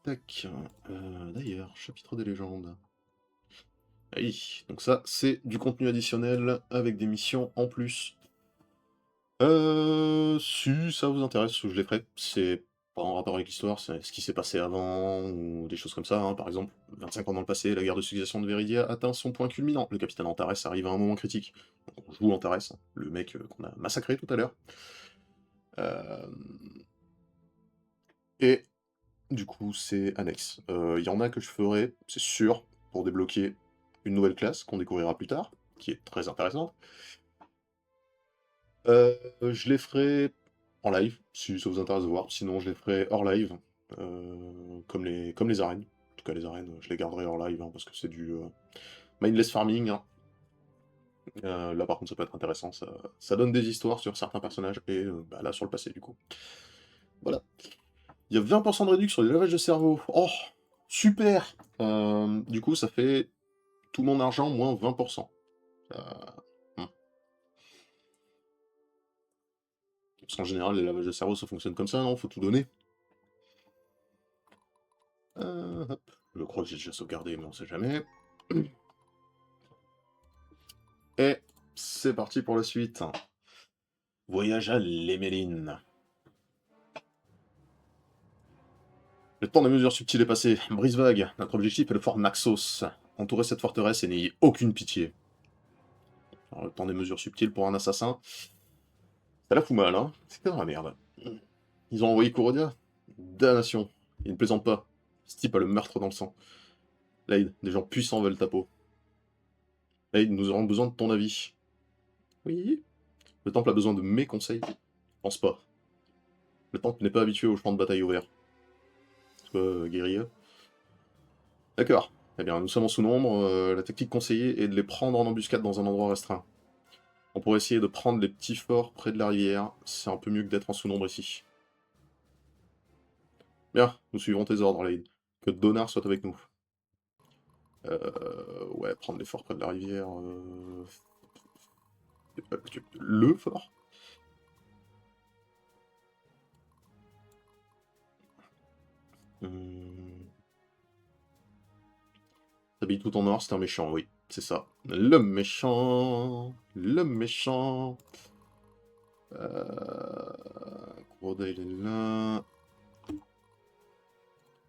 Tac. D'ailleurs, chapitre des légendes. Ah oui, donc ça, c'est du contenu additionnel avec des missions en plus. Si ça vous intéresse, je les ferai. C'est pas en rapport avec l'histoire, c'est ce qui s'est passé avant ou des choses comme ça, hein. Par exemple, 25 ans dans le passé, la guerre de succession de Viridia atteint son point culminant. Le capitaine Antares arrive à un moment critique. Donc on joue Antares, hein, le mec qu'on a massacré tout à l'heure. Hem et du coup, c'est annexe. Il y en a que je ferai, c'est sûr, pour débloquer une nouvelle classe qu'on découvrira plus tard, qui est très intéressante. Je les ferai en live, si ça vous intéresse de voir. Sinon, je les ferai hors live, comme les arènes. En tout cas, les arènes, je les garderai hors live, hein, parce que c'est du, mindless farming, hein. Là, par contre, ça peut être intéressant, ça donne des histoires sur certains personnages et bah, là, sur le passé, du coup. Voilà. Il y a 20 de réduction sur les lavages de cerveau. Oh! Super! Du coup, ça fait tout mon argent moins 20. Heu, mmh. Parce qu'en général, les lavages de cerveau, ça fonctionne comme ça, non? Faut tout donner. Hop. Je crois que j'ai déjà sauvegardé, mais on sait jamais. Et c'est parti pour la suite. Voyage à l'Emeline. Le temps des mesures subtiles est passé. Brise-vague, notre objectif est le fort Naxos. Entourez cette forteresse et n'ayez aucune pitié. Alors, le temps des mesures subtiles pour un assassin, ça la fout mal, hein? C'était dans la merde. Ils ont envoyé Kurodia? Damnation. Il ne plaisante pas. Ce type a le meurtre dans le sang. Laïd, des gens puissants veulent ta peau. Laïd, nous aurons besoin de ton avis. Oui? Le temple a besoin de mes conseils? Pense pas. Le temple n'est pas habitué au champ de bataille ouvert. Guérilla. D'accord. Eh bien, nous sommes en sous-nombre, la technique conseillée est de les prendre en embuscade dans un endroit restreint. On pourrait essayer de prendre les petits forts près de la rivière, c'est un peu mieux que d'être en sous-nombre ici. Bien, nous suivrons tes ordres, Lade. Que Donar soit avec nous. Ouais, prendre les forts près de la rivière, le fort? Mmh. T'habilles tout en or, c'est un méchant, oui, c'est ça. Le méchant! Le méchant! Kuroda, il est là.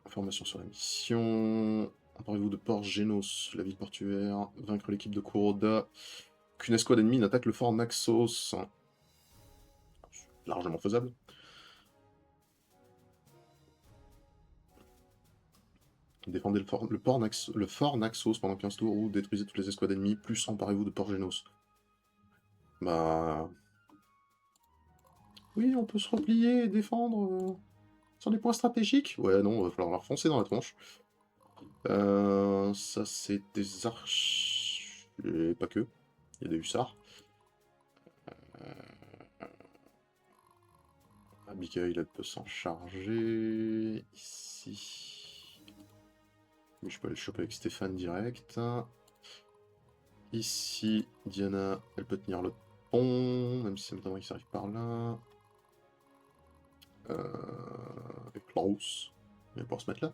Information sur la mission. Emparez-vous de Port Genos, la ville portuaire. Vaincre l'équipe de Kuroda. Qu'une escouade ennemie n'attaque le fort Naxos. Largement faisable. Défendez le fort Naxos pendant 15 tours ou détruisez toutes les escouades ennemies, plus emparez-vous de Port Genos. Bah... Oui, on peut se replier et défendre sur des points stratégiques. Ouais, non, va falloir leur foncer dans la tronche. Ça, c'est des arches... Et pas que. Il y a des hussards. Abigail, elle peut s'en charger. Ici. Mais je peux aller le choper avec Stéphane direct. Ici, Diana, elle peut tenir le pont, même si ça m'étonnerait qu'il arrive par là. Avec Larousse. Il va pouvoir se mettre là.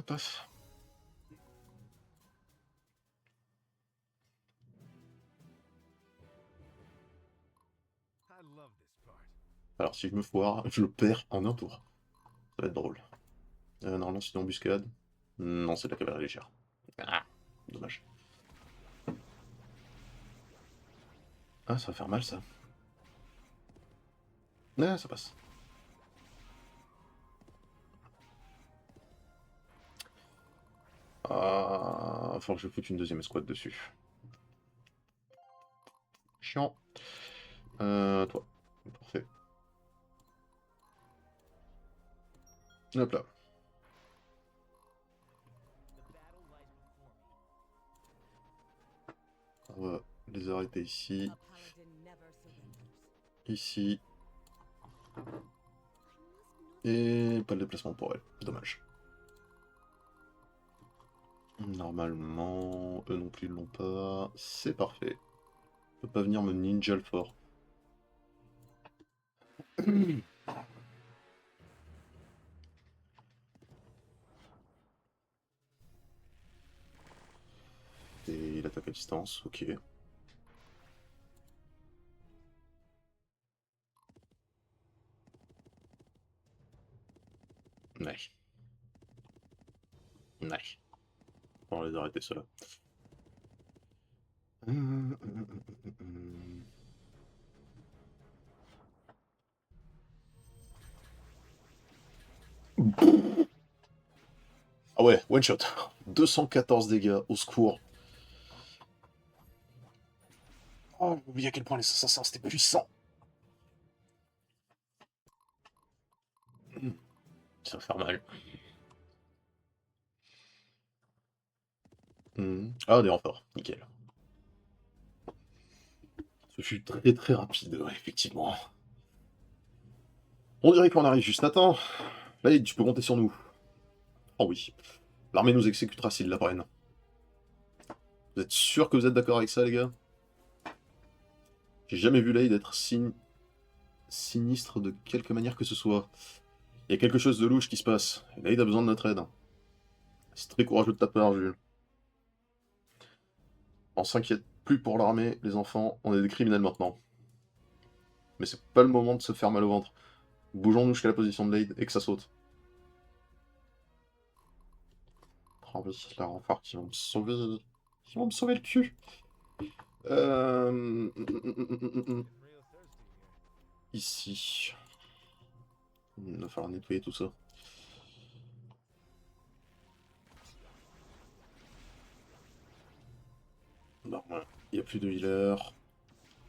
Paf. Alors, si je me foire, je le perds en un tour. Ça va être drôle. Normalement, c'est une embuscade. Non, c'est de la cavalerie légère. Ah, dommage. Ah, ça va faire mal, ça. Ouais, ça passe. Ah, faut que je foute une deuxième escouade dessus. Chiant. Toi. Parfait. Hop là. On va les arrêter ici. Ici. Et pas de déplacement pour elle. Dommage. Normalement, eux non plus ils l'ont pas. C'est parfait. On peut pas venir me ninja le fort. distance, ok. Ouais. Ouais. On va les arrêter ceux-là. Ah ouais, one shot. 214 dégâts, au secours. Oh, j'ai oublié à quel point les assassins c'était puissant. Ça va faire mal. Ah, des renforts, nickel. Ce fut très très rapide, ouais, effectivement. On dirait qu'on arrive juste à temps. Là, tu peux compter sur nous. Oh oui. L'armée nous exécutera s'ils la prennent. Vous êtes sûr que vous êtes d'accord avec ça, les gars? J'ai jamais vu Laid être sinistre de quelque manière que ce soit. Il y a quelque chose de louche qui se passe. Laid a besoin de notre aide. C'est très courageux de ta part, Jules. On s'inquiète plus pour l'armée, les enfants, on est des criminels maintenant. Mais c'est pas le moment de se faire mal au ventre. Bougeons-nous jusqu'à la position de Laid et que ça saute. Oh oui, la renfort qui vont me sauver. Qui vont me sauver le cul. Ici. Il va falloir nettoyer tout ça. Non, il n'y a plus de healer.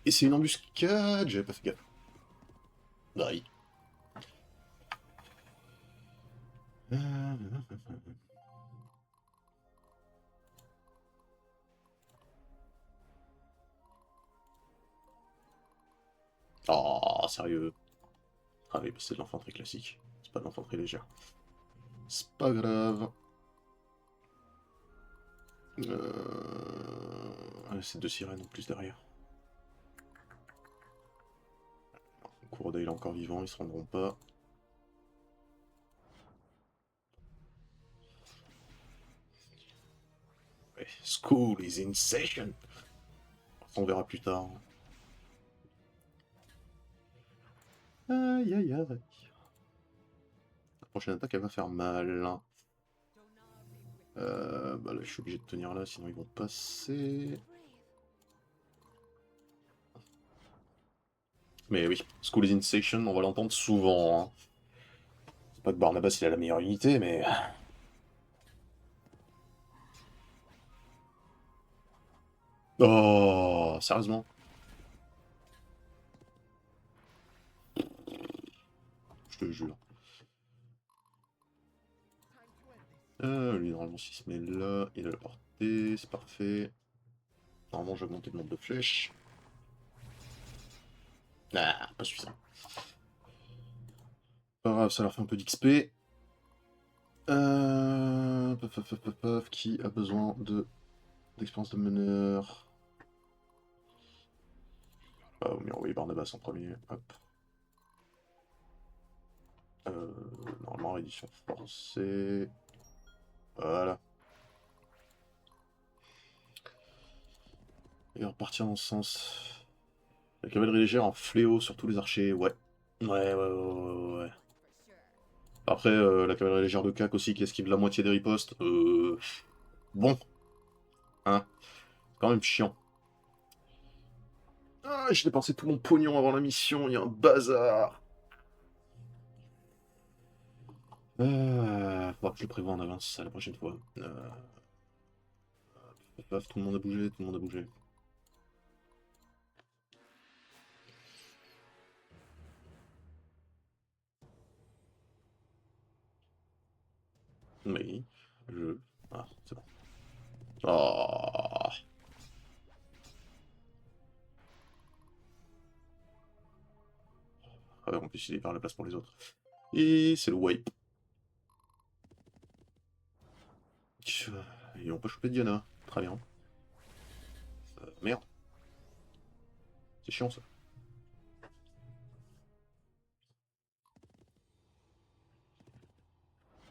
Et c'est une embuscade, j'avais pas fait gaffe. Aïe. Oh, sérieux. Ah oui, bah c'est de l'infanterie classique. C'est pas de l'infanterie légère. C'est pas grave. C'est deux sirènes en plus derrière. Kuroda il est encore vivant, ils se rendront pas. Ouais, school is in session. On verra plus tard. Aïe aïe aïe. La prochaine attaque elle va faire mal. Bah là je suis obligé de tenir là, sinon ils vont passer. Mais oui, School is in session, on va l'entendre souvent. Hein. C'est pas que Barnabas il a la meilleure unité, mais. Oh, sérieusement? Je te jure. Lui, normalement, s'il se met là, il a la portée, c'est parfait. Normalement, j'ai augmenté le nombre de flèches. Ah, pas suffisant. Pas grave, ça leur fait un peu d'XP. Qui a besoin d'expérience de meneur? Ah, on va envoyer Barnabas en premier. Hop. Normalement, édition forcée. Voilà. Et on va repartir dans ce sens. La cavalerie légère en fléau sur tous les archers, ouais. Ouais. Après, la cavalerie légère de CAC aussi qui esquive la moitié des ripostes. Bon, hein. Quand même chiant. Ah, j'ai dépensé tout mon pognon avant la mission, il y a un bazar. Faudra que je le prévoie en avance, à la prochaine fois. Paf, tout le monde a bougé, tout le monde a bougé. Oui, je... Ah, c'est bon. Oh. Ah ouais, en plus, il est vers la place pour les autres. Et c'est le wipe. Ils n'ont pas chopé Diana. Très bien. Merde. C'est chiant, ça.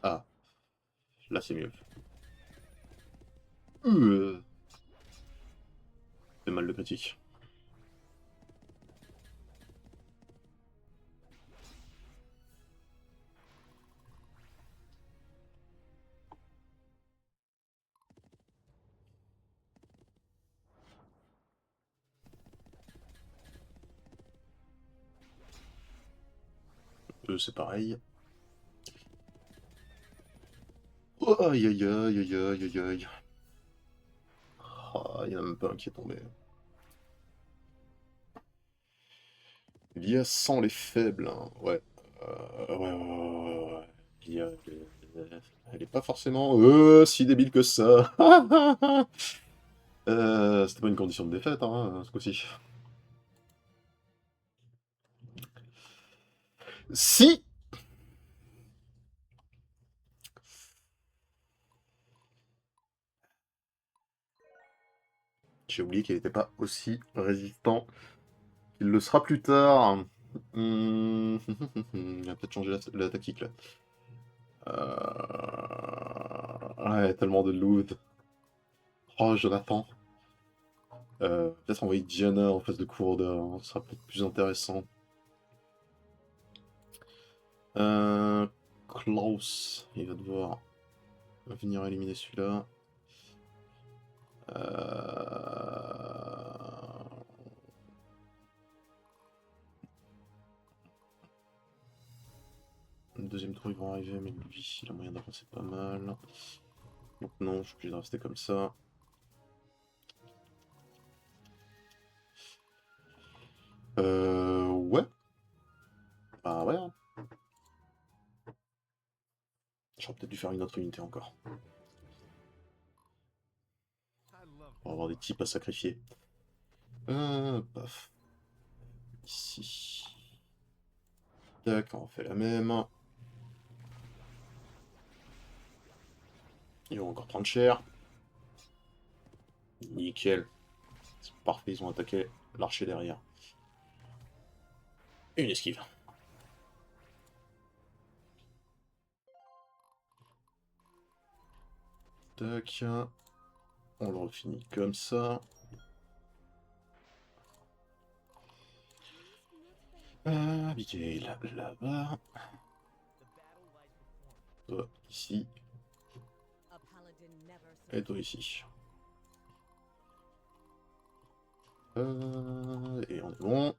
Ah, là, c'est mieux. Euh, fait mal de critique. C'est pareil. Oh, aïe aïe aïe aïe aïe aïe aïe. Ah, il y en a même pas un qui est tombé. L'IA sent les faibles, hein. Ouais. Ouais. L'IA, elle est pas forcément si débile que ça. C'était pas une condition de défaite, hein, ce coup-ci. Si! J'ai oublié qu'il n'était pas aussi résistant qu'il le sera plus tard. Il a peut-être changé la tactique là. Ouais, tellement de loot. Oh, Jonathan. Peut-être envoyer Diana en face de Courda, hein, ce sera peut-être plus intéressant. Klaus, il va devoir venir éliminer celui-là. Le deuxième tour, ils vont arriver, mais lui, il a moyen d'avancer pas mal. Donc non, je suis obligé de rester comme ça. Ouais. Bah ouais. Hein. J'aurais peut-être dû faire une autre unité encore. Pour avoir des types à sacrifier. Paf. Ici. Tac, on fait la même. Ils vont encore prendre cher. Nickel. C'est parfait, ils ont attaqué l'archer derrière. Une esquive. Tac. On le refinit comme ça. Abigail, là-bas. Toi, ici. Et toi, ici. Et on est bon.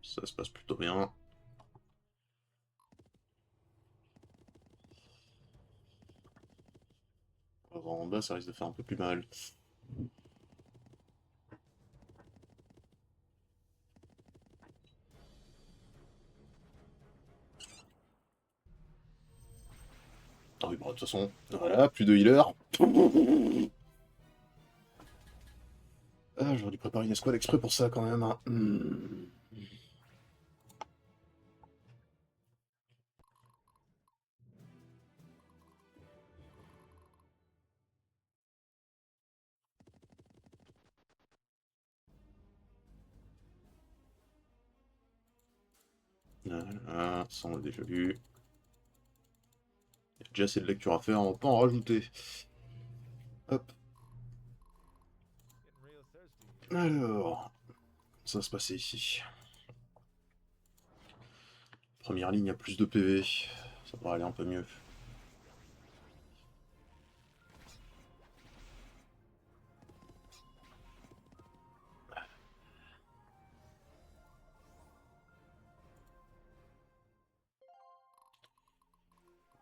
Ça se passe plutôt bien. On va voir en bas, ça risque de faire un peu plus mal. Ah oui, bon, de toute façon, voilà, plus de healer. Ah, j'aurais dû préparer une escouade exprès pour ça quand même. Hein. Voilà, ça on l'a déjà vu. Il y a déjà assez de lecture à faire, on va pas en rajouter. Hop. Alors, ça va se passer ici. Première ligne a plus de PV. Ça devrait aller un peu mieux.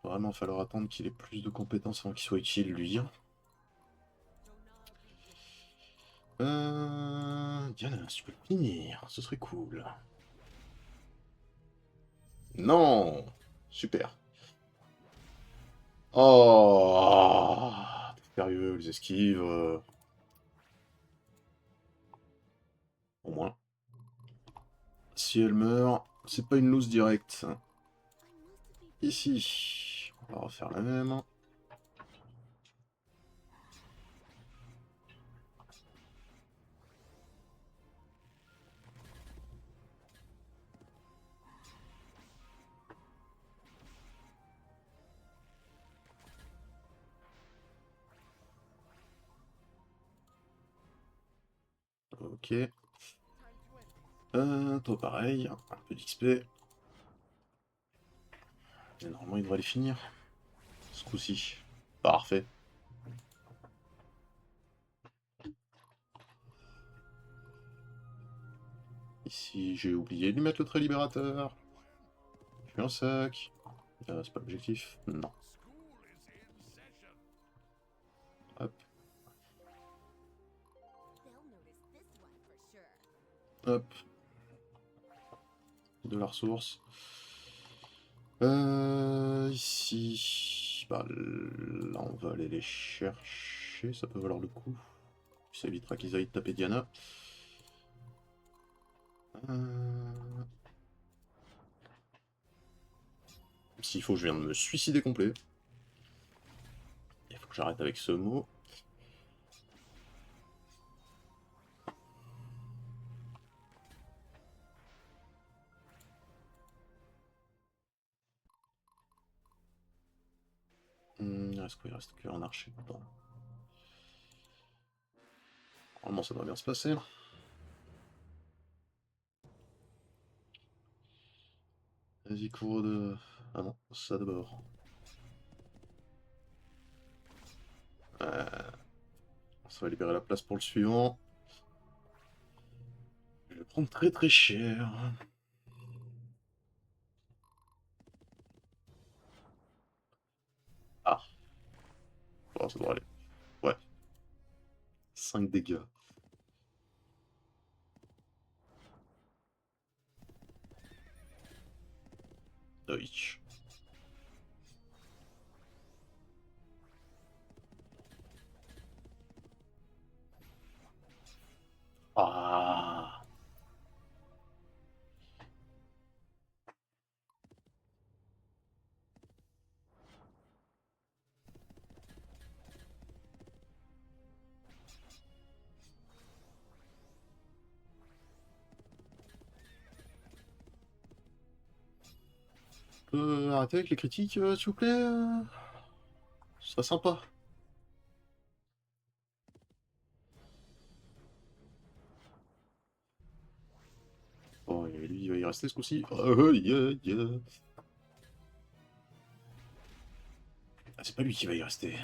Va vraiment falloir attendre qu'il ait plus de compétences avant qu'il soit utile, lui. Diana, si tu peux le finir, ce serait cool. Non! Super. Oh! T'es sérieux, les esquives. Au moins. Si elle meurt, c'est pas une loose directe. Ici, on va refaire la même. Ok. Toi pareil, un peu d'XP. Et normalement il devrait les finir. Ce coup-ci. Parfait. Ici j'ai oublié de lui mettre le trait libérateur. Je fais un sac. C'est pas l'objectif. Non. Hop. Hop. De la ressource. Ici... Bah, là, on va aller les chercher. Ça peut valoir le coup. Ça évitera qu'ils aillent taper Diana. S'il faut, je viens de me suicider complet. Il faut que j'arrête avec ce mot. Il reste quoi? Il reste qu'un archer dedans. Normalement, ça devrait bien se passer. Vas-y, cours de... Ah non, ça d'abord. Ça va libérer la place pour le suivant. Je vais prendre très très cher. Ah, bon, ça devrait aller. Ouais, 5 dégâts. Oui. Ah. Arrêter avec les critiques, s'il vous plaît Ce serait sympa. Bon, et lui, il va y rester ce coup-ci. Ah, c'est pas lui qui va y rester.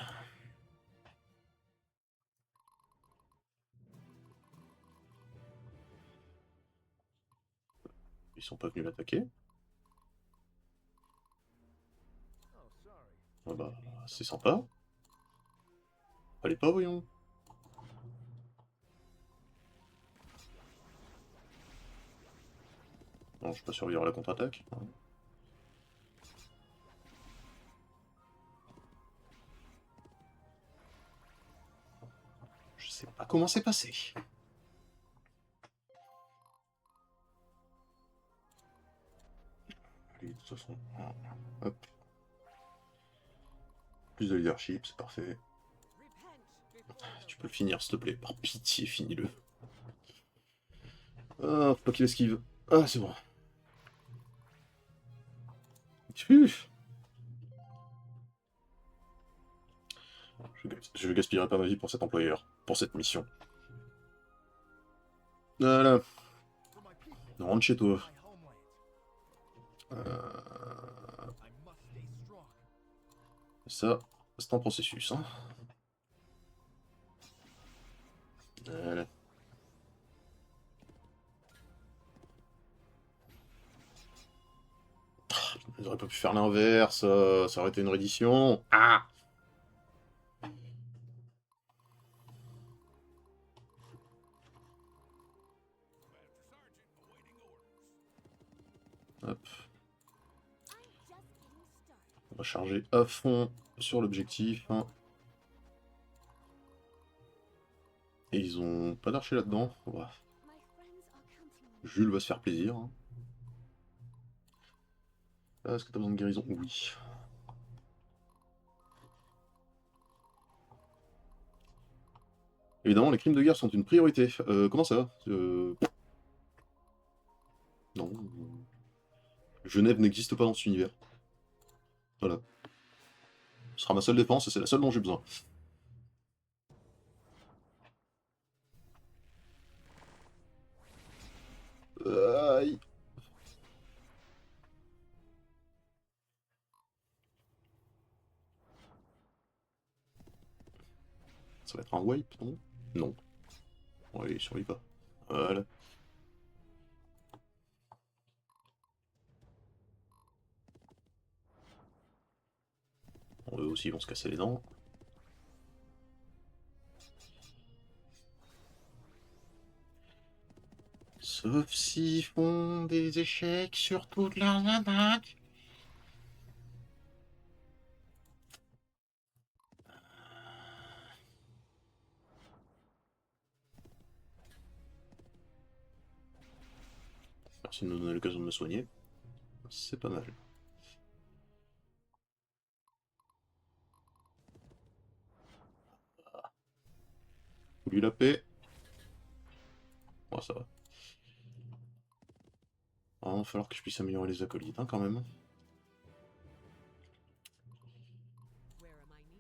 Ils sont pas venus l'attaquer. Ah bah, c'est sympa. Allez pas, voyons. Non, je peux pas survivre à la contre-attaque. Je sais pas comment c'est passé. Allez, de toute façon... Hop. Plus de leadership, c'est parfait. Tu peux le finir, s'il te plaît. Par pitié, finis-le. Ah, faut pas qu'il esquive. Ah, c'est bon. Tuf. Je gaspillerai pas ma vie pour cet employeur, pour cette mission. Voilà. Rentre chez toi. Ça, c'est en processus. Hein. Voilà. J'aurais pas pu faire l'inverse, ça aurait été une reddition. Ah. Hop. On va charger à fond sur l'objectif. Hein. Et ils ont pas d'archer là-dedans. Ouais. Jules va se faire plaisir. Hein. Est-ce que t'as besoin de guérison? Oui. Évidemment, les crimes de guerre sont une priorité. Comment ça? Non. Genève n'existe pas dans cet univers. Voilà. Ce sera ma seule défense et c'est la seule dont j'ai besoin. Aïe. Ça va être un wipe, non? Non. Ouais, il survit pas. Voilà. Bon, eux aussi ils vont se casser les dents. Sauf s'ils font des échecs sur toute leurs attaques. Merci de me donner l'occasion de me soigner. C'est pas mal. Lui la paix. Oh, ça va. Ah, il va falloir que je puisse améliorer les acolytes, hein, quand même.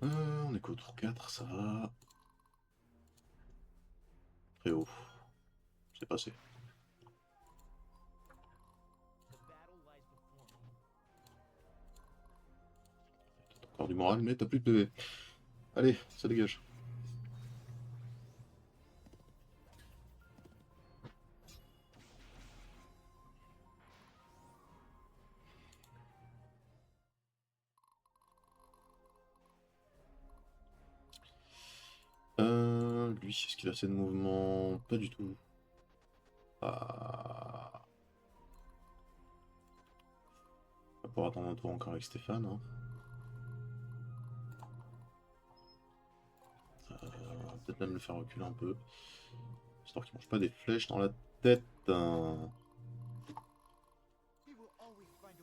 On est qu'au tour 4, ça va. Très haut. C'est passé. Encore du moral, mais t'as plus de PV. Allez, ça dégage. Lui, est-ce qu'il a assez de mouvement? Pas du tout. Ah. On va pouvoir attendre un tour encore avec Stéphane. Hein. On va peut-être même le faire reculer un peu. Histoire qu'il mange pas des flèches dans la tête.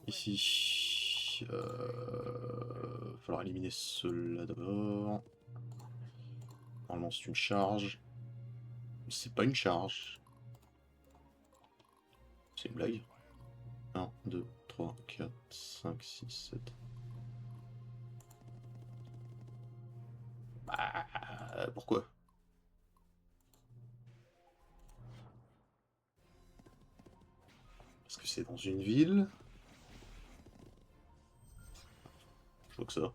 Ici. Falloir éliminer ceux-là d'abord. Normalement c'est une charge. C'est pas une charge. C'est une blague. 1, 2, 3, 4, 5, 6, 7. Bah, pourquoi? Parce que c'est dans une ville. Je vois que ça.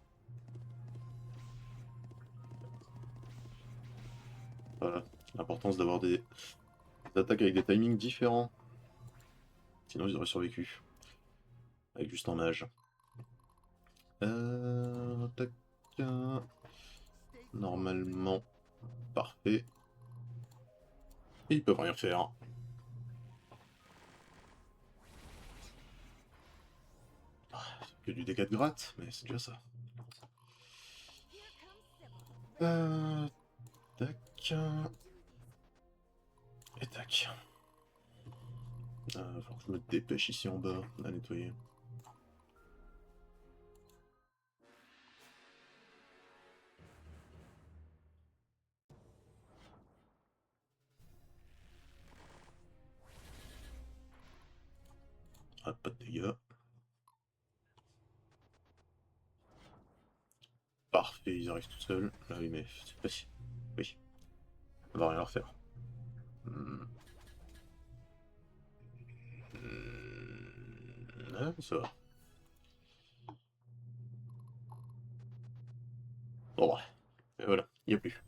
Voilà. L'importance d'avoir des attaques avec des timings différents. Sinon ils auraient survécu. Avec juste un mage. Tac. Normalement. Parfait. Et ils peuvent rien faire. Que du dégât de gratte, mais c'est déjà ça. Tac. Et tac. Faut que je me dépêche ici en bas à nettoyer. Ah, pas de dégâts. Parfait, ils arrivent tout seuls. Ah oui, mais c'est pas si. Oui, on va rien leur faire. Hmm. Ah, ça va. Bon, bah. Et voilà, il n'y a plus.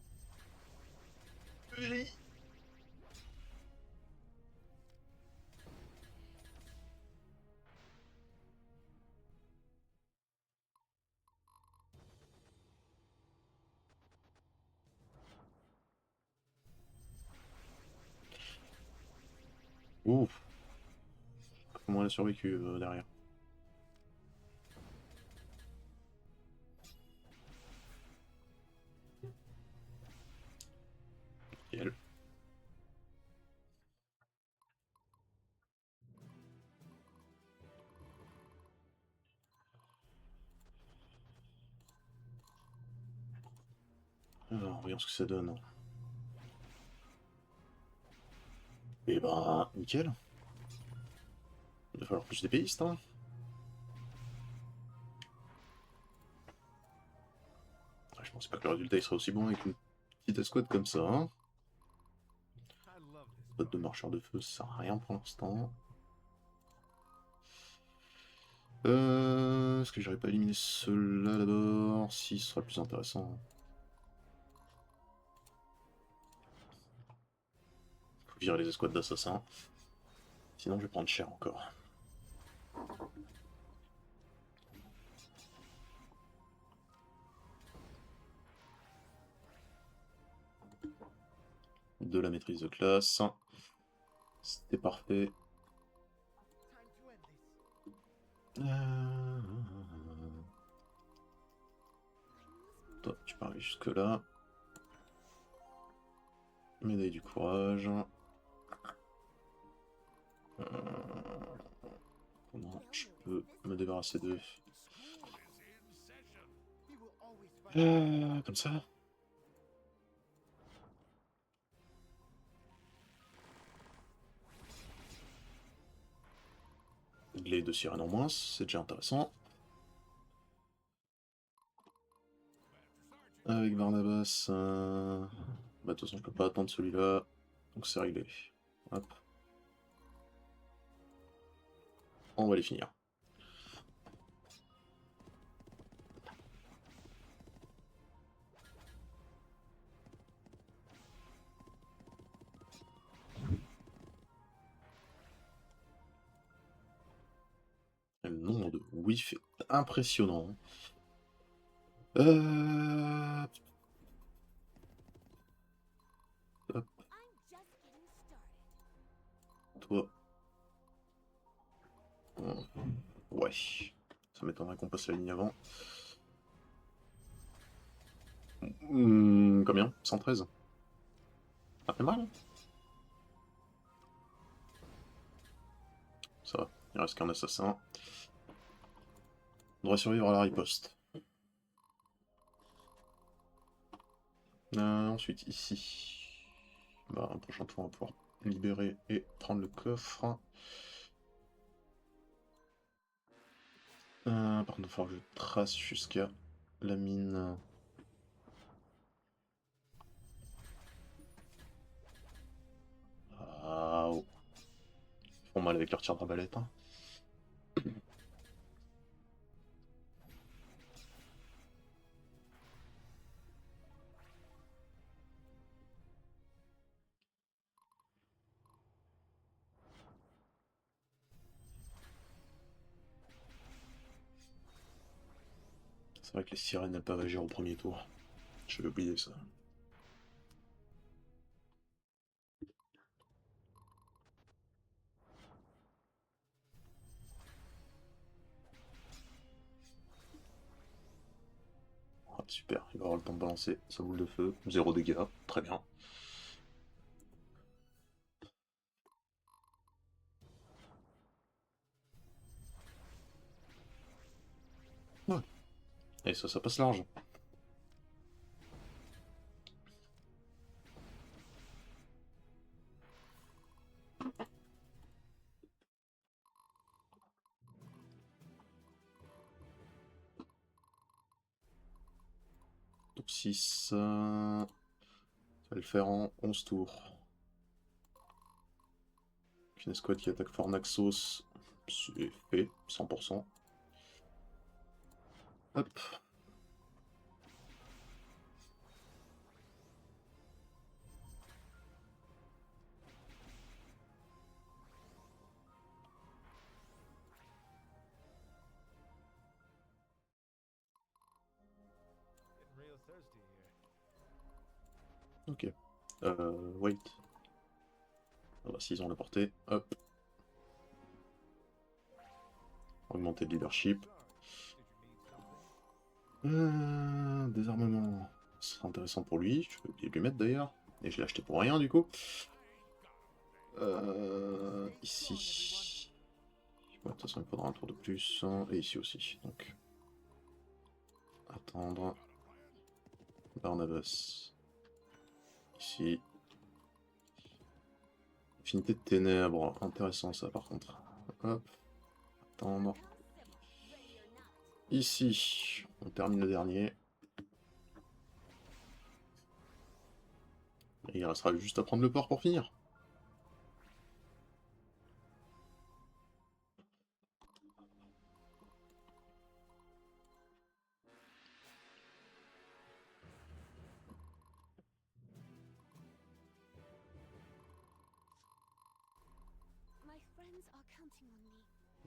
Oui. Ouf. Comment elle a survécu derrière. Nickel. Alors, voyons ce que ça donne. Et bah, nickel. Il va falloir plus d'épéistes, hein. Ah, je pensais pas que le résultat il serait aussi bon avec une petite escouade comme ça, hein. Botte de marcheur de feu, ça sert à rien pour l'instant. Est-ce que j'aurais pas éliminé ceux-là d'abord? Si, ce sera le plus intéressant. Faut virer les escouades d'assassins. Sinon, je vais prendre cher encore. De la maîtrise de classe. C'était parfait. Toi, tu peux arriver jusque là. Médaille du courage. Comment je peux me débarrasser d'eux? Comme ça. Les deux sirènes en moins, c'est déjà intéressant. Avec Barnabas, bah de toute façon je peux pas attendre celui-là, donc c'est réglé. Hop. On va les finir. Le nombre de whiff est impressionnant. Hop. Toi. Ouais. Ça m'étonnerait qu'on passe la ligne avant. Combien? 113. Ça fait mal, hein. Ça va, il reste qu'un assassin. On devrait survivre à la riposte. Ensuite, ici. Bah, un prochain tour, on va pouvoir libérer et prendre le coffre. Par contre, il va falloir que je trace jusqu'à la mine. Ah, oh. Ils font mal avec leur tir d'arbalète. Hein. C'est vrai que les sirènes elles peuvent agir au premier tour. J'avais oublié ça. Ah, super, il va avoir le temps de balancer sa boule de feu. 0 dégâts, très bien. Ouais. Et ça passe large. Donc 6, ça va le faire en 11 tours. Une escouade qui attaque Fort Naxos, c'est fait, 100%. Hop. Ok. Wait. Ah bah s'ils ont la portée, hop. Augmenter le leadership. Désarmement. Ce sera intéressant pour lui, je vais oublier de lui mettre d'ailleurs. Et je l'ai acheté pour rien du coup. Ici. Ouais, de toute façon il faudra un tour de plus. Hein, et ici aussi. Donc. Attendre. Barnabas. Ici. Affinité de ténèbres. Intéressant ça par contre. Hop. Attendre. Ici. On termine le dernier. Et il restera juste à prendre le port pour finir.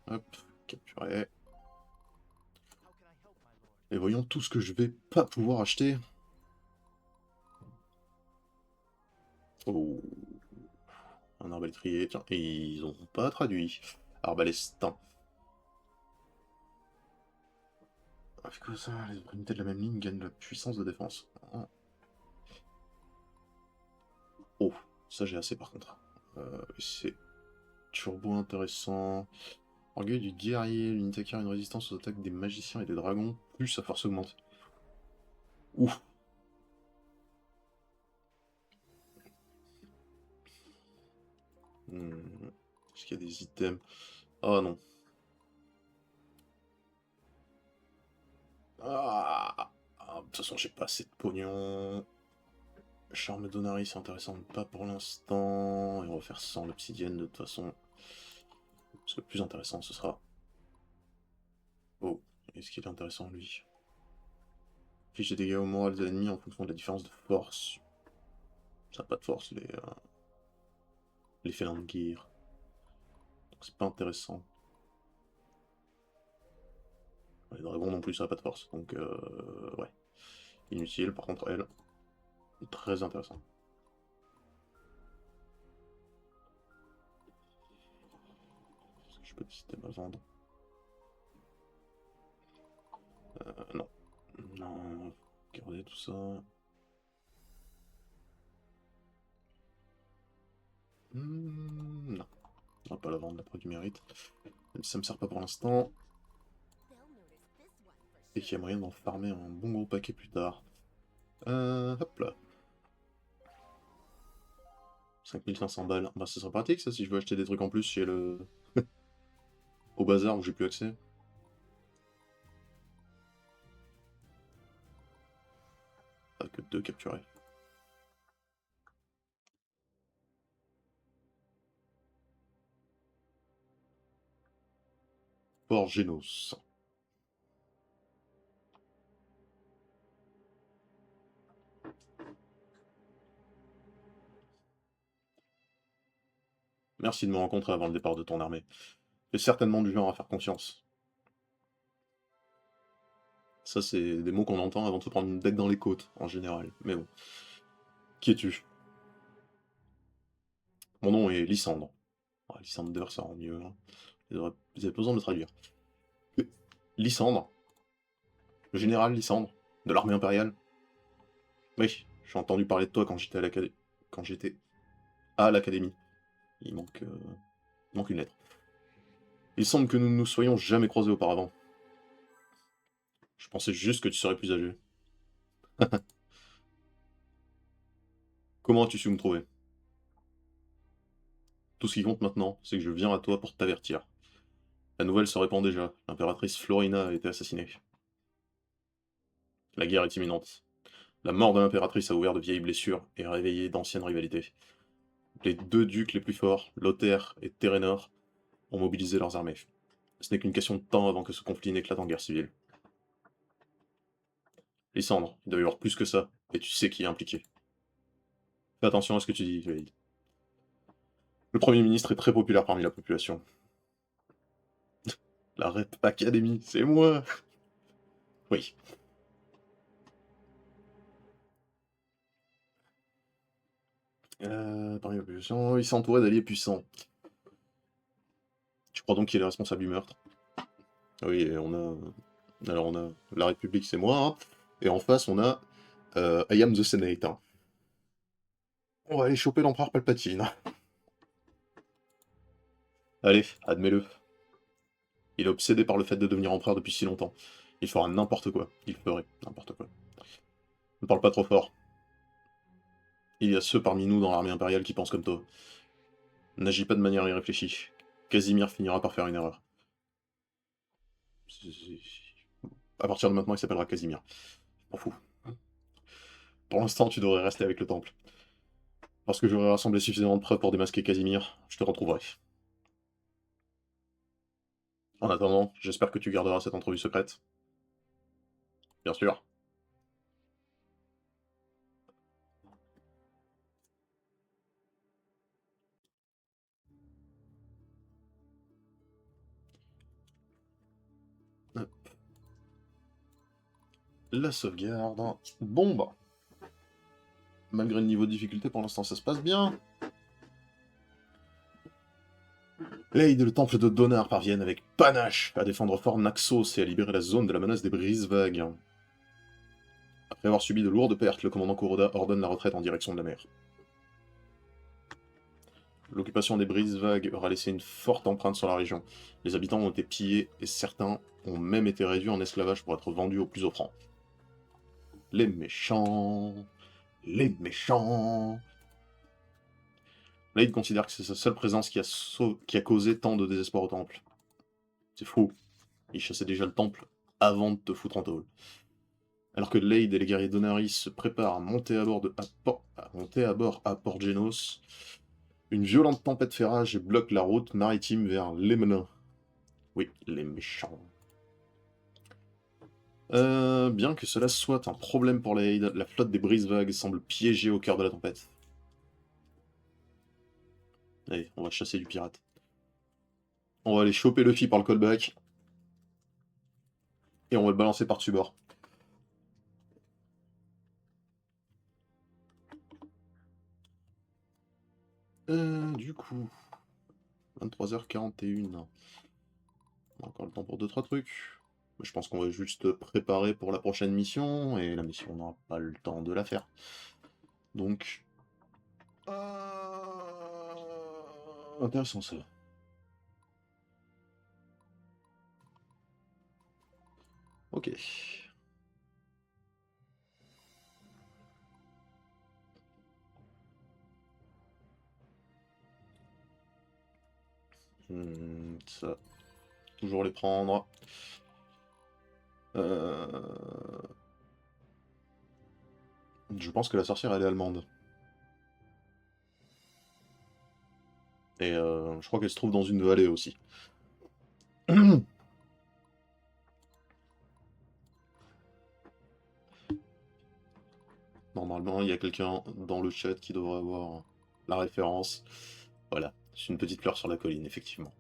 Hop, capturé. Et voyons tout ce que je vais pas pouvoir acheter. Oh. Un arbalétrier, tiens, et ils ont pas traduit. Arbalestin. Avec quoi ça, les unités de la même ligne gagnent la puissance de défense. Ah. Oh, ça j'ai assez par contre. C'est turbo intéressant. Orgueil du guerrier, l'unité acquiert une résistance aux attaques des magiciens et des dragons, plus sa force augmente. Ouf. Est-ce qu'il y a des items? Ah non. Ah, de toute façon, j'ai pas assez de pognon. Charme d'Onari, c'est intéressant, mais pas pour l'instant. Et on va faire 100 l'obsidienne de toute façon. Parce que le plus intéressant, ce sera... Oh, est-ce qu'il est intéressant, lui? Fiche des dégâts au moral de l'ennemi en fonction de la différence de force. Ça n'a pas de force, les félins de guerre. Donc c'est pas intéressant. Les dragons non plus, ça n'a pas de force. Donc, ouais. Inutile, par contre, elle, est très intéressant. Est-ce que je peux décider de vendre? Non. Non, regardez tout ça. Non. On va pas la vendre, la preuve du mérite. Même si ça me sert pas pour l'instant. Et qu'il y a moyen d'en farmer un bon gros paquet plus tard. Hop là. 5500 balles. Bah, ça serait pratique ça si je veux acheter des trucs en plus chez le. Au bazar où j'ai plus accès. Pas que 2 capturés. Port Genos. Merci de me rencontrer avant le départ de ton armée. Tu es certainement du genre à faire confiance. Ça, c'est des mots qu'on entend avant de se prendre une bec dans les côtes, en général. Mais bon. Qui es-tu? Mon nom est Lysandre. Ah, Lysander, ça rend mieux. Hein. Vous avez besoin de me traduire. Lysandre. Le général Lysandre. De l'armée impériale. Oui, j'ai entendu parler de toi quand j'étais à l'académie. Il manque une lettre. Il semble que nous ne nous soyons jamais croisés auparavant. Je pensais juste que tu serais plus âgé. Comment as-tu su me trouver? Tout ce qui compte maintenant, c'est que je viens à toi pour t'avertir. La nouvelle se répand déjà. L'impératrice Florina a été assassinée. La guerre est imminente. La mort de l'impératrice a ouvert de vieilles blessures et réveillé d'anciennes rivalités. Les deux ducs les plus forts, Lothaire et Térénor, ont mobilisé leurs armées. Ce n'est qu'une question de temps avant que ce conflit n'éclate en guerre civile. Lysandre, il doit y avoir plus que ça, et tu sais qui est impliqué. Fais attention à ce que tu dis, Vaïd. Le Premier ministre est très populaire parmi la population. La Rep Academy, c'est moi. Oui. Parmi la population, il s'entourait d'alliés puissants. Tu crois donc qu'il est responsable du meurtre? Oui, et on a... Alors on a la République, c'est moi, hein, et en face on a I am the Senate. Hein. On va aller choper l'empereur Palpatine. Allez, admets-le. Il est obsédé par le fait de devenir empereur depuis si longtemps. Il fera n'importe quoi. Il ferait n'importe quoi. Ne parle pas trop fort. Il y a ceux parmi nous dans l'armée impériale qui pensent comme toi. N'agis pas de manière irréfléchie. Casimir finira par faire une erreur. À partir de maintenant, il s'appellera Casimir. Je m'en fous. Pour l'instant, tu devrais rester avec le temple. Lorsque j'aurai rassemblé suffisamment de preuves pour démasquer Casimir, je te retrouverai. En attendant, j'espère que tu garderas cette entrevue secrète. Bien sûr. La sauvegarde. Bon bah. Malgré le niveau de difficulté, pour l'instant ça se passe bien. Lade et le temple de Donar parviennent avec panache à défendre Fort Naxos et à libérer la zone de la menace des brises vagues. Après avoir subi de lourdes pertes, le commandant Kuroda ordonne la retraite en direction de la mer. L'occupation des brises vagues aura laissé une forte empreinte sur la région. Les habitants ont été pillés et certains ont même été réduits en esclavage pour être vendus au plus offrant. Les méchants... Les méchants... Lade considère que c'est sa seule présence qui a causé tant de désespoir au temple. C'est faux. Il chassait déjà le temple avant de te foutre en tôle. Alors que Lade et les guerriers d'Onaris se préparent à monter à bord à Port Genos, une violente tempête fait rage et bloque la route maritime vers l'Emelin. Oui, les méchants. Bien que cela soit un problème pour Lade, la flotte des Brisevagues semble piégée au cœur de la tempête. Allez, on va chasser du pirate. On va aller choper Luffy par le callback. Et on va le balancer par-dessus bord. Du coup... 23h41. On a encore le temps pour 2-3 trucs. Mais je pense qu'on va juste préparer pour la prochaine mission, et la mission, on n'aura pas le temps de la faire. Donc... Intéressant ça. Ok. Ça. Toujours les prendre. Je pense que la sorcière, elle est allemande. Et je crois qu'elle se trouve dans une vallée aussi. Normalement, il y a quelqu'un dans le chat qui devrait avoir la référence. Voilà, c'est une petite fleur sur la colline, effectivement.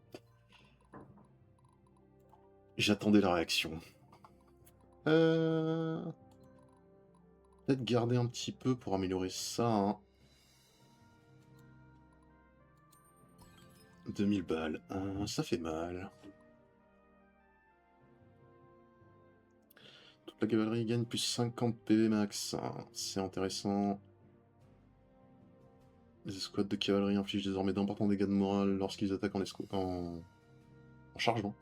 J'attendais la réaction. Peut-être garder un petit peu pour améliorer ça. Hein. 2000 balles. Ça fait mal. Toute la cavalerie gagne plus 50 PV max. C'est intéressant. Les escouades de cavalerie infligent désormais d'importants dégâts de morale lorsqu'ils attaquent en chargement.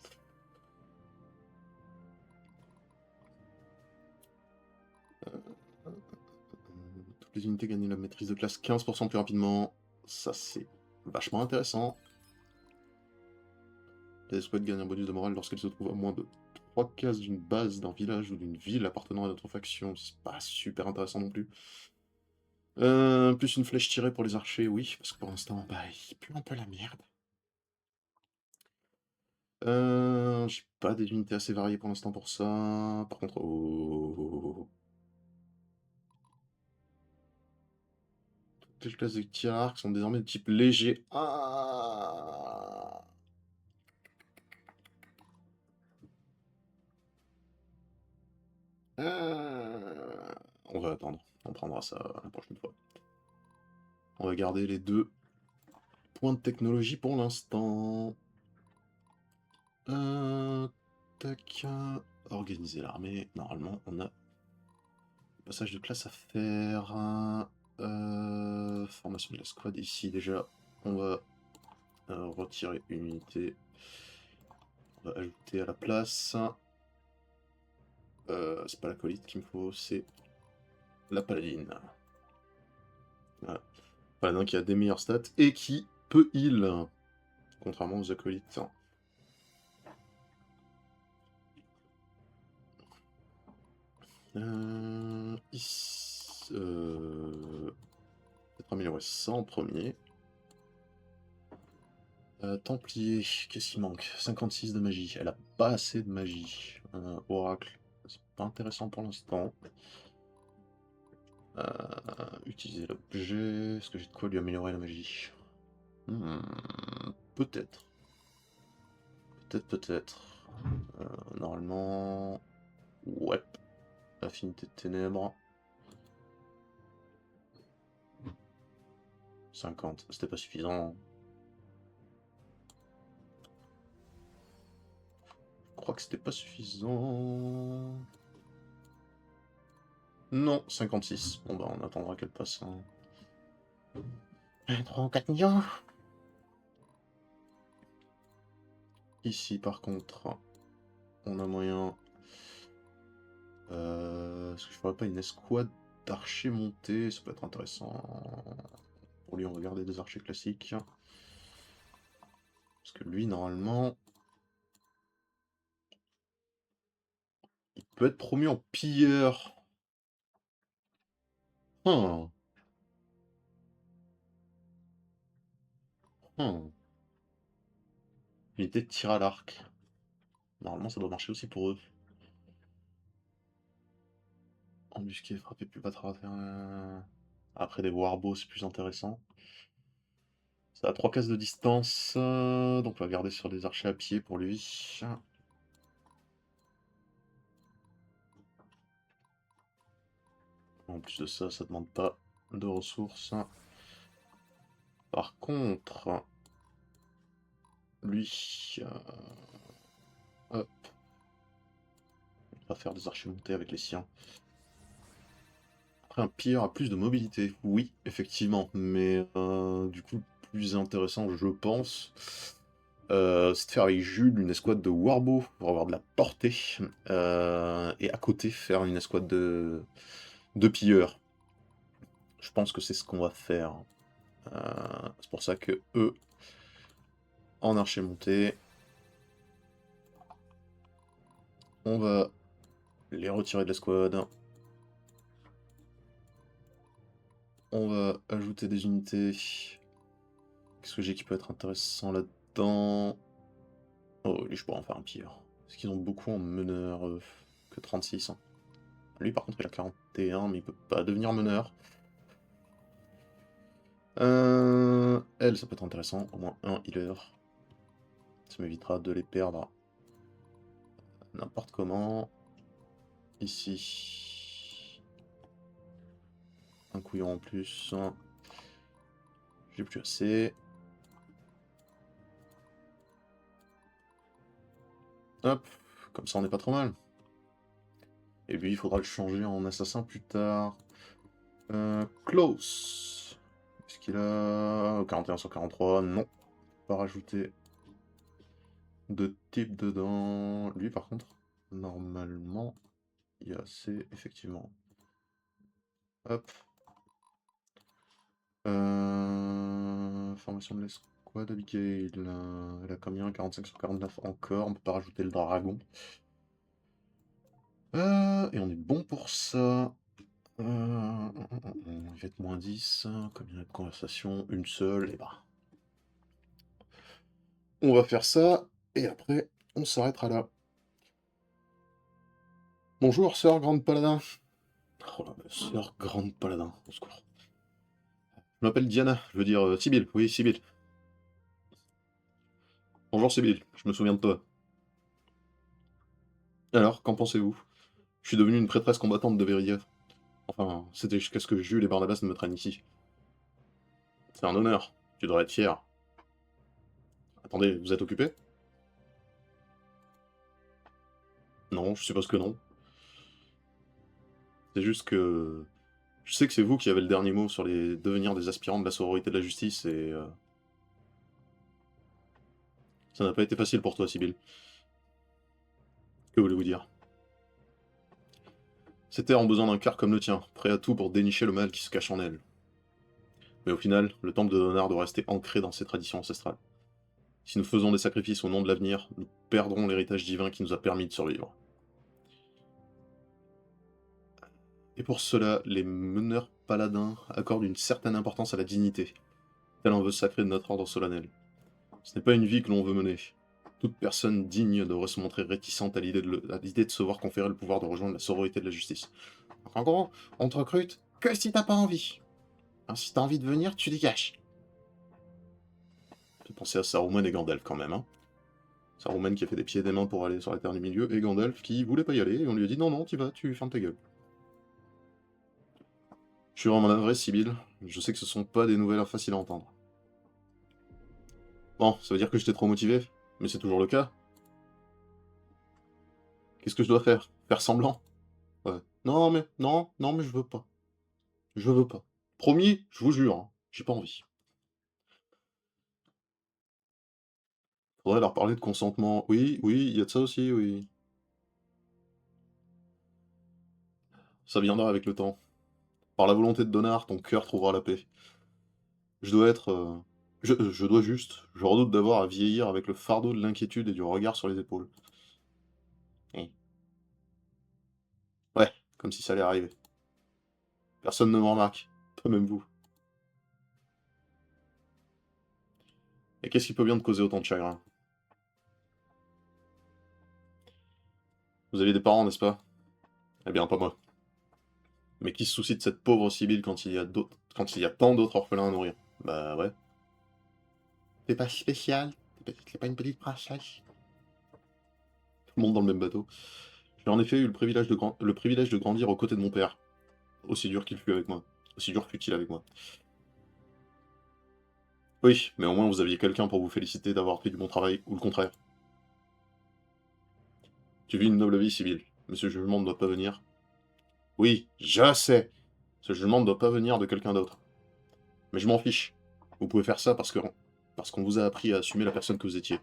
Toutes les unités gagnent la maîtrise de classe 15% plus rapidement. Ça, c'est vachement intéressant. Les escouades gagnent un bonus de morale lorsqu'elles se trouvent à moins de 3 cases d'une base, d'un village ou d'une ville appartenant à notre faction. C'est pas super intéressant non plus. Plus une flèche tirée pour les archers, oui, parce que pour l'instant, bah, il pue un peu la merde. J'ai pas des unités assez variées pour l'instant pour ça. Par contre, toutes les classes de tir à arc sont désormais de type léger. On va attendre. On prendra ça la prochaine fois. On va garder les 2 points de technologie pour l'instant. Tac. Organiser l'armée. Normalement, on a passage de classe à faire. Formation de la squad. Ici, déjà, on va retirer une unité. On va ajouter à la place. C'est pas l'acolyte qu'il me faut, c'est la paladine. Voilà. Paladin qui a des meilleures stats et qui peut heal. Contrairement aux acolytes. Ici. Peut-être améliorer ça en premier. Templier, qu'est-ce qu'il manque? 56 de magie. Elle a pas assez de magie. Oracle, c'est pas intéressant pour l'instant. Utiliser l'objet. Est-ce que j'ai de quoi lui améliorer la magie? Peut-être. Peut-être. Normalement... Ouais. Affinité de ténèbres. 50, c'était pas suffisant. Je crois que c'était pas suffisant. Non, 56. Bon bah on attendra qu'elle passe. 3 ou 4 millions. Ici par contre, on a moyen... Est-ce que je ferais pas une escouade d'archers montés? Ça peut être intéressant. Pour lui on va garder des archers classiques. Parce que lui normalement... il peut être promu en pilleur. Hmm. Hmm. Unité de tir à l'arc. Normalement ça doit marcher aussi pour eux. Embusqué, frapper plus pas travers. Après des warbows c'est plus intéressant. Ça a 3 cases de distance, donc on va garder sur des archers à pied pour lui. En plus de ça, ça demande pas de ressources. Par contre, lui, hop, on va faire des archers montés avec les siens. Après, un pilleur a plus de mobilité, oui, effectivement, mais du coup, le plus intéressant, je pense, c'est de faire avec Jules une escouade de warbow pour avoir de la portée, et à côté faire une escouade de pilleurs. Je pense que c'est ce qu'on va faire. C'est pour ça que eux, en archer monté, on va les retirer de l'escouade. On va ajouter des unités. Qu'est-ce que j'ai qui peut être intéressant là-dedans? Oh, lui, je pourrais en faire un pire. Parce qu'ils ont beaucoup en meneur, que 36. Hein. Lui, par contre, il a 41, mais il peut pas devenir meneur. Elle, ça peut être intéressant. Au moins un healer. Ça m'évitera de les perdre n'importe comment. Ici. Un couillon en plus. J'ai plus assez. Hop, comme ça on n'est pas trop mal. Et lui, il faudra le changer en assassin plus tard. Close. Est-ce qu'il a 41 sur 43? Non. Pas rajouter de type dedans. Lui, par contre, normalement, il y a assez, effectivement. Hop. Formation de l'escouade, Abigail. Elle a combien? 45 sur 49 encore. On peut pas rajouter le dragon. Et on est bon pour ça. On va être moins 10. Combien de conversations? Une seule. Et bah. On va faire ça. Et après, on s'arrêtera là. Bonjour, sœur Grande Paladin. Oh là, sœur Grande Paladin, au secours. Je m'appelle Diana, je veux dire Sibyl. Oui, Sibyl. Bonjour Sibyl, je me souviens de toi. Alors, qu'en pensez-vous? Je suis devenue une prêtresse combattante de Veria. Enfin, c'était jusqu'à ce que Jules et Barnabas ne me traînent ici. C'est un honneur, tu devrais être fier. Attendez, vous êtes occupé? Non, je suppose que non. C'est juste que... Je sais que c'est vous qui avez le dernier mot sur les devenirs des aspirants de la sororité de la justice, et... ça n'a pas été facile pour toi, Sibyl. Que voulez-vous dire? Ces terres ont besoin d'un cœur comme le tien, prêt à tout pour dénicher le mal qui se cache en elles. Mais au final, le temple de Donar doit rester ancré dans ses traditions ancestrales. Si nous faisons des sacrifices au nom de l'avenir, nous perdrons l'héritage divin qui nous a permis de survivre. Et pour cela, les meneurs paladins accordent une certaine importance à la dignité, tel un vœu sacré de notre ordre solennel. Ce n'est pas une vie que l'on veut mener. Toute personne digne devrait se montrer réticente à l'idée de se voir conférer le pouvoir de rejoindre la sororité de la justice. Donc en gros, on te recrute que si t'as pas envie. Hein, si t'as envie de venir, tu dégages. J'ai pensé à Saruman et Gandalf quand même, hein. Saruman qui a fait des pieds et des mains pour aller sur la Terre du Milieu, et Gandalf qui voulait pas y aller, et on lui a dit non, non, t'y vas, tu fermes ta gueule. Je suis vraiment navré, Sibyl. Je sais que ce sont pas des nouvelles faciles à entendre. Bon, ça veut dire que j'étais trop motivé, mais c'est toujours le cas. Qu'est-ce que je dois faire? Faire semblant? Ouais. Non, mais non, non, mais je veux pas. Je veux pas. Promis, je vous jure, hein, j'ai pas envie. Faudrait leur parler de consentement. Oui, oui, il y a de ça aussi, oui. Ça viendra avec le temps. Par la volonté de Donard, ton cœur trouvera la paix. Je dois être... je dois juste... Je redoute d'avoir à vieillir avec le fardeau de l'inquiétude et du regard sur les épaules. Oui. Ouais, comme si ça allait arriver. Personne ne me remarque. Pas même vous. Et qu'est-ce qui peut bien te causer autant de chagrin? Vous avez des parents, n'est-ce pas? Eh bien, pas moi. Mais qui se soucie de cette pauvre Sibylle quand il y a quand il y a tant d'autres orphelins à nourrir? Bah ouais. T'es pas spécial, t'es pas une petite princesse. Tout le monde dans le même bateau. J'ai en effet eu le privilège de grandir aux côtés de mon père. Aussi dur qu'il fut avec moi. Aussi dur fut-il avec moi. Oui, mais au moins vous aviez quelqu'un pour vous féliciter d'avoir fait du bon travail, ou le contraire. Tu vis une noble vie, Sibylle. Mais ce jugement ne doit pas venir. Oui, je sais. Ce jugement ne doit pas venir de quelqu'un d'autre. Mais je m'en fiche. Vous pouvez faire ça parce qu'on vous a appris à assumer la personne que vous étiez.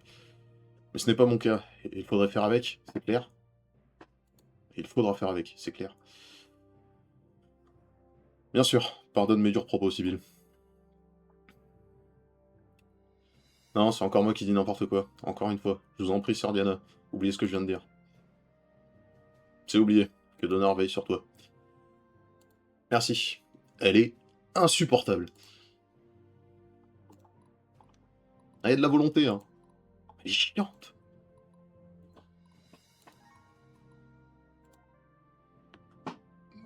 Mais ce n'est pas mon cas. Et il faudrait faire avec, c'est clair? Et il faudra faire avec, c'est clair. Bien sûr, pardonne mes durs propos, Sibylle. Non, c'est encore moi qui dis n'importe quoi. Encore une fois. Je vous en prie, Sir Diana. Oubliez ce que je viens de dire. C'est oublié. Que Donner veille sur toi. Merci. Elle est insupportable. Elle a de la volonté, hein. Elle est chiante.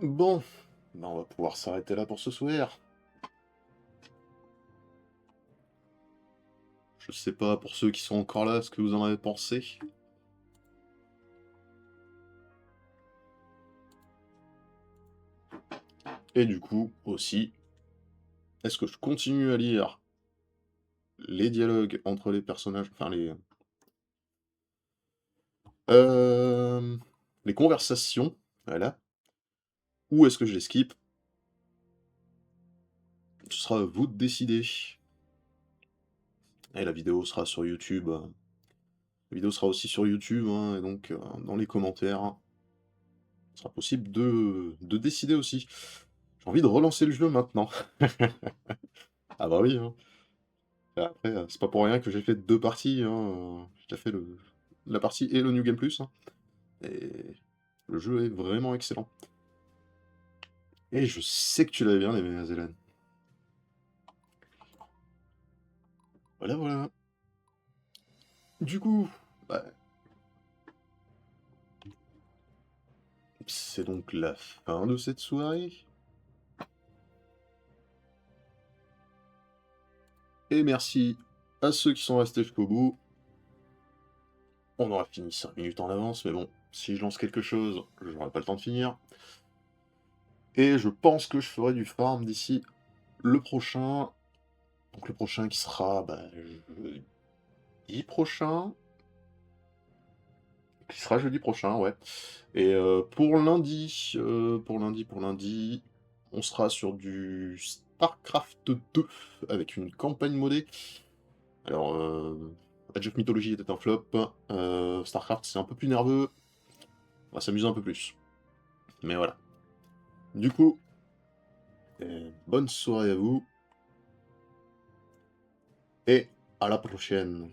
Bon. Ben, on va pouvoir s'arrêter là pour ce soir. Je sais pas, pour ceux qui sont encore là, ce que vous en avez pensé. Et du coup, aussi, est-ce que je continue à lire les dialogues entre les personnages, enfin euh, les conversations, voilà, ou est-ce que je les skip? Ce sera à vous de décider. Et la vidéo sera sur YouTube. La vidéo sera aussi sur YouTube, hein, et donc dans les commentaires, hein, il sera possible de décider aussi. J'ai envie de relancer le jeu maintenant. Ah bah oui, hein. Et après, c'est pas pour rien que j'ai fait 2 parties, hein, j'ai déjà fait la partie et le New Game Plus, hein, et le jeu est vraiment excellent. Et je sais que tu l'avais bien aimé, Azélan. Voilà, voilà. Du coup, bah, c'est donc la fin de cette soirée. Et merci à ceux qui sont restés jusqu'au bout. On aura fini 5 minutes en avance, mais bon, si je lance quelque chose, j'aurai pas le temps de finir. Et je pense que je ferai du farm d'ici le prochain. Donc le prochain qui sera bah, jeudi prochain. Qui sera jeudi prochain, ouais. Et pour lundi, on sera sur du StarCraft 2 avec une campagne modée. Alors, Age of Mythology était un flop. StarCraft, c'est un peu plus nerveux. On va s'amuser un peu plus. Mais voilà. Du coup, bonne soirée à vous. Et à la prochaine.